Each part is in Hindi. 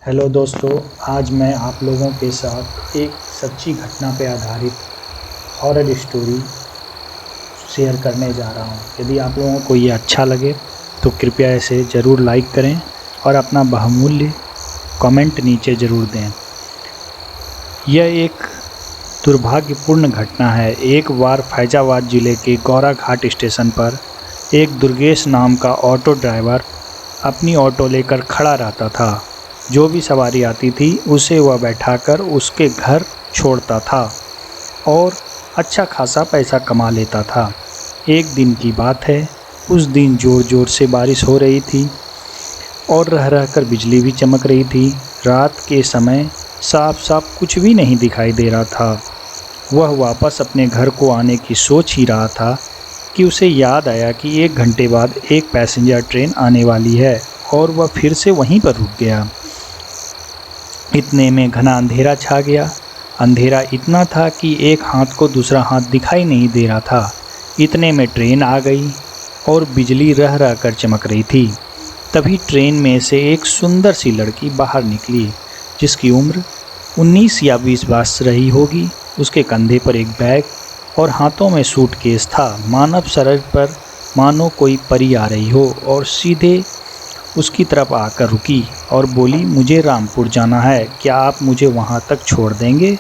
हेलो दोस्तों, आज मैं आप लोगों के साथ एक सच्ची घटना पे आधारित हॉरर स्टोरी शेयर करने जा रहा हूँ। यदि आप लोगों को ये अच्छा लगे तो कृपया इसे ज़रूर लाइक करें और अपना बहुमूल्य कमेंट नीचे ज़रूर दें। यह एक दुर्भाग्यपूर्ण घटना है। एक बार फैजाबाद ज़िले के गौरा घाट स्टेशन पर एक दुर्गेश नाम का ऑटो ड्राइवर अपनी ऑटो लेकर खड़ा रहता था। जो भी सवारी आती थी उसे वह बैठाकर उसके घर छोड़ता था और अच्छा खासा पैसा कमा लेता था। एक दिन की बात है, उस दिन ज़ोर ज़ोर से बारिश हो रही थी और रह रहकर बिजली भी चमक रही थी। रात के समय साफ साफ कुछ भी नहीं दिखाई दे रहा था। वह वापस अपने घर को आने की सोच ही रहा था कि उसे याद आया कि 1 घंटे बाद एक पैसेंजर ट्रेन आने वाली है और वह फिर से वहीं पर रुक गया। इतने में घना अंधेरा छा गया। अंधेरा इतना था कि एक हाथ को दूसरा हाथ दिखाई नहीं दे रहा था। इतने में ट्रेन आ गई और बिजली रह रह कर चमक रही थी। तभी ट्रेन में से एक सुंदर सी लड़की बाहर निकली, जिसकी उम्र 19 या 20 वर्ष रही होगी। उसके कंधे पर एक बैग और हाथों में सूटकेस था। मानव शरीर पर मानो कोई परी आ रही हो और सीधे उसकी तरफ आकर रुकी और बोली, मुझे रामपुर जाना है, क्या आप मुझे वहाँ तक छोड़ देंगे?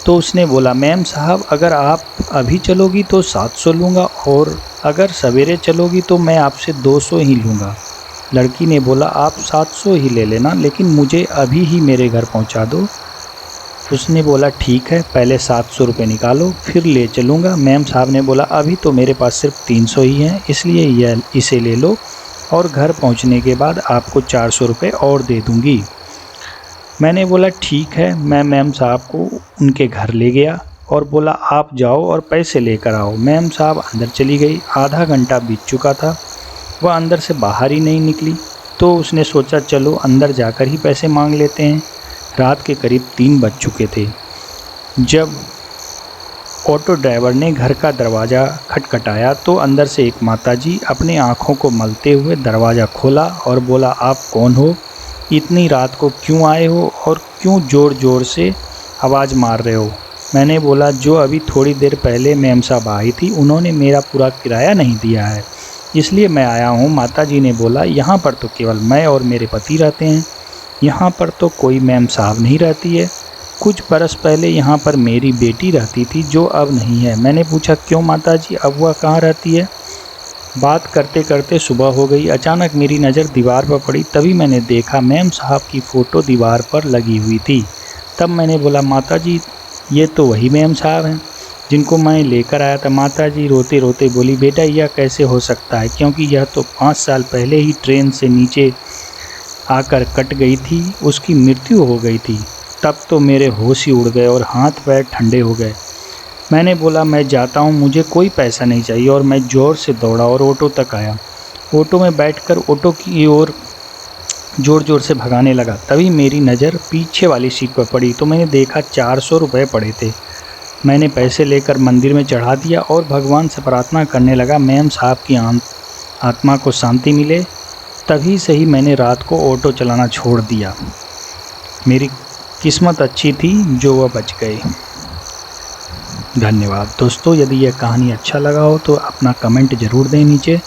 तो उसने बोला, मैम साहब, अगर आप अभी चलोगी तो 700 लूँगा और अगर सवेरे चलोगी तो मैं आपसे 200 ही लूँगा। लड़की ने बोला, आप 700 ही ले लेना, लेकिन मुझे अभी ही मेरे घर पहुँचा दो। उसने बोला, ठीक है, पहले 700 रुपये निकालो, फिर ले चलूँगा। मैम साहब ने बोला, अभी तो मेरे पास सिर्फ 300 ही हैं, इसलिए इसे ले लो और घर पहुंचने के बाद आपको 400 रुपये और दे दूंगी। मैंने बोला, ठीक है। मैं मैम साहब को उनके घर ले गया और बोला, आप जाओ और पैसे लेकर आओ। मैम साहब अंदर चली गई। आधा घंटा बीत चुका था, वह अंदर से बाहर ही नहीं निकली। तो उसने सोचा, चलो अंदर जाकर ही पैसे मांग लेते हैं। रात के करीब 3 बज चुके थे जब ऑटो ड्राइवर ने घर का दरवाज़ा खटखटाया तो अंदर से एक माताजी अपनी आँखों को मलते हुए दरवाज़ा खोला और बोला, आप कौन हो? इतनी रात को क्यों आए हो और क्यों ज़ोर ज़ोर से आवाज़ मार रहे हो? मैंने बोला, जो अभी थोड़ी देर पहले मैम साहब आई थी, उन्होंने मेरा पूरा किराया नहीं दिया है, इसलिए मैं आया हूँ। माताजी ने बोला, यहाँ पर तो केवल मैं और मेरे पति रहते हैं, यहाँ पर तो कोई मैम साहब नहीं रहती है। कुछ बरस पहले यहाँ पर मेरी बेटी रहती थी, जो अब नहीं है। मैंने पूछा, क्यों माताजी, अब वह कहाँ रहती है? बात करते करते सुबह हो गई। अचानक मेरी नज़र दीवार पर पड़ी, तभी मैंने देखा मैम साहब की फ़ोटो दीवार पर लगी हुई थी। तब मैंने बोला, माताजी, ये तो वही मैम साहब हैं जिनको मैं लेकर आया था। माताजी रोते रोते बोली, बेटा, यह कैसे हो सकता है, क्योंकि यह तो 5 साल पहले ही ट्रेन से नीचे आकर कट गई थी, उसकी मृत्यु हो गई थी। तब तो मेरे होश ही उड़ गए और हाथ पैर ठंडे हो गए। मैंने बोला, मैं जाता हूँ, मुझे कोई पैसा नहीं चाहिए। और मैं ज़ोर से दौड़ा और ऑटो तक आया। ऑटो में बैठकर ऑटो की ओर ज़ोर ज़ोर से भगाने लगा। तभी मेरी नज़र पीछे वाली सीट पर पड़ी तो मैंने देखा 400 रुपये पड़े थे। मैंने पैसे लेकर मंदिर में चढ़ा दिया और भगवान से प्रार्थना करने लगा, मैम साहब की आत्मा को शांति मिले। तभी से ही मैंने रात को ऑटो चलाना छोड़ दिया। मेरी किस्मत अच्छी थी जो वह बच गई। धन्यवाद दोस्तों। यदि यह कहानी अच्छा लगा हो तो अपना कमेंट ज़रूर दें नीचे,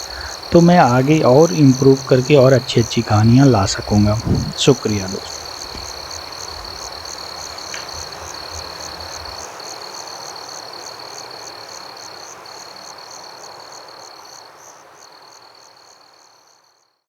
तो मैं आगे और इम्प्रूव करके और अच्छी अच्छी कहानियाँ ला सकूँगा। शुक्रिया दोस्तों।